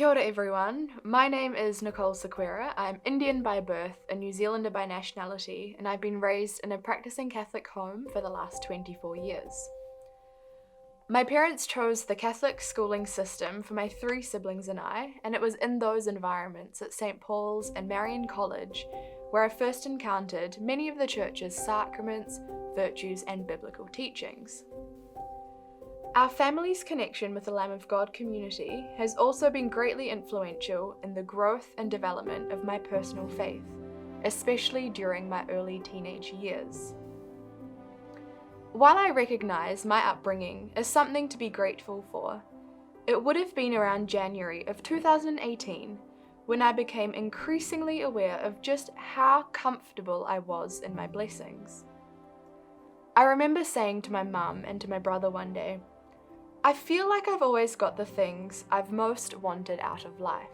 Kia ora everyone, my name is Nicole. I'm Indian by birth, a New Zealander by nationality, and I've been raised in a practicing Catholic home for the last 24 years. My parents chose the Catholic schooling system for my 3 siblings and I, and it was in those environments at St. Paul's and Marian College where I first encountered many of the church's sacraments, virtues, and biblical teachings. Our family's connection with the Lamb of God community has also been greatly influential in the growth and development of my personal faith, especially during my early teenage years. While I recognise my upbringing as something to be grateful for, it would have been around January of 2018 when I became increasingly aware of just how comfortable I was in my blessings. I remember saying to my mum and to my brother one day, I feel like I've always got the things I've most wanted out of life.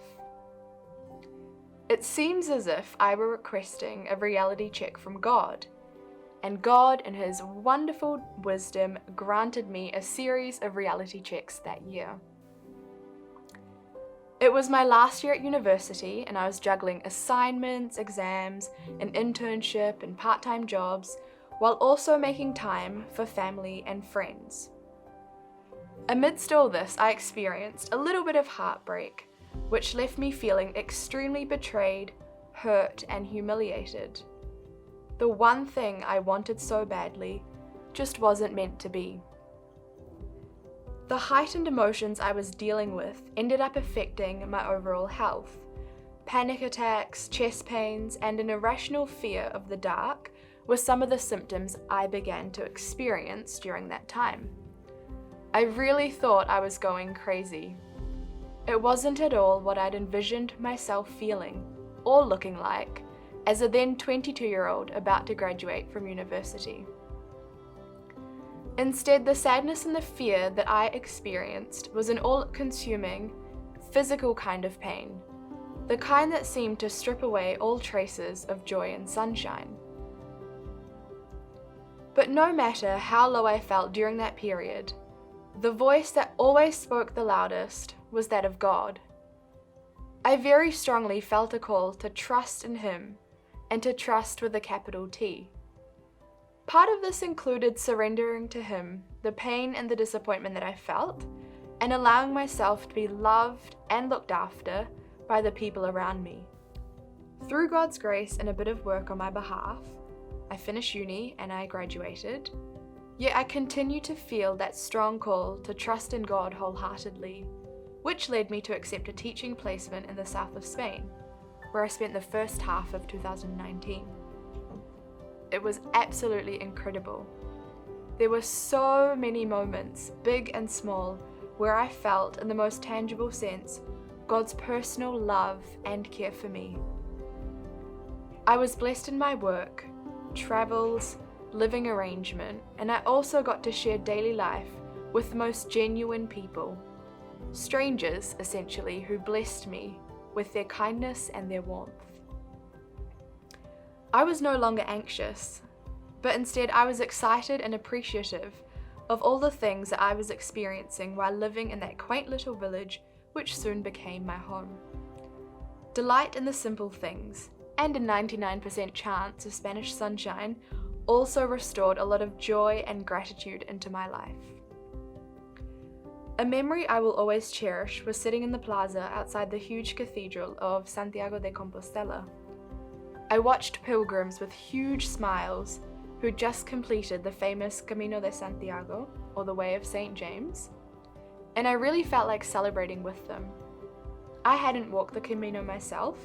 It seems as if I were requesting a reality check from God, and God in His wonderful wisdom granted me a series of reality checks that year. It was my last year at university and I was juggling assignments, exams, an internship and part-time jobs, while also making time for family and friends. Amidst all this, I experienced a little bit of heartbreak, which left me feeling extremely betrayed, hurt, and humiliated. The one thing I wanted so badly just wasn't meant to be. The heightened emotions I was dealing with ended up affecting my overall health. Panic attacks, chest pains, and an irrational fear of the dark were some of the symptoms I began to experience during that time. I really thought I was going crazy. It wasn't at all what I'd envisioned myself feeling or looking like as a then 22-year-old about to graduate from university. Instead, the sadness and the fear that I experienced was an all-consuming, physical kind of pain, the kind that seemed to strip away all traces of joy and sunshine. But no matter how low I felt during that period, the voice that always spoke the loudest was that of God. I very strongly felt a call to trust in Him, and to trust with a capital T. Part of this included surrendering to Him the pain and the disappointment that I felt, and allowing myself to be loved and looked after by the people around me. Through God's grace and a bit of work on my behalf, I finished uni and I graduated. Yet I continue to feel that strong call to trust in God wholeheartedly, which led me to accept a teaching placement in the south of Spain, where I spent the first half of 2019. It was absolutely incredible. There were so many moments, big and small, where I felt, in the most tangible sense, God's personal love and care for me. I was blessed in my work, travels, living arrangement, and I also got to share daily life with the most genuine people, strangers essentially, who blessed me with their kindness and their warmth. I was no longer anxious, but instead I was excited and appreciative of all the things that I was experiencing while living in that quaint little village which soon became my home. Delight in the simple things, and a 99% chance of Spanish sunshine also restored a lot of joy and gratitude into my life. A memory I will always cherish was sitting in the plaza outside the huge cathedral of Santiago de Compostela. I watched pilgrims with huge smiles who just completed the famous Camino de Santiago, or the Way of St. James, and I really felt like celebrating with them. I hadn't walked the Camino myself,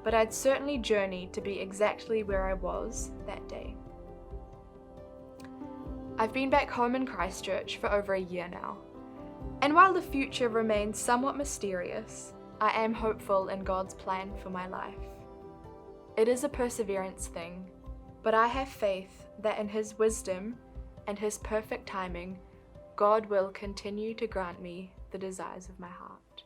but I'd certainly journeyed to be exactly where I was that day. I've been back home in Christchurch for over a year now, and while the future remains somewhat mysterious, I am hopeful in God's plan for my life. It is a perseverance thing, but I have faith that in His wisdom and His perfect timing, God will continue to grant me the desires of my heart.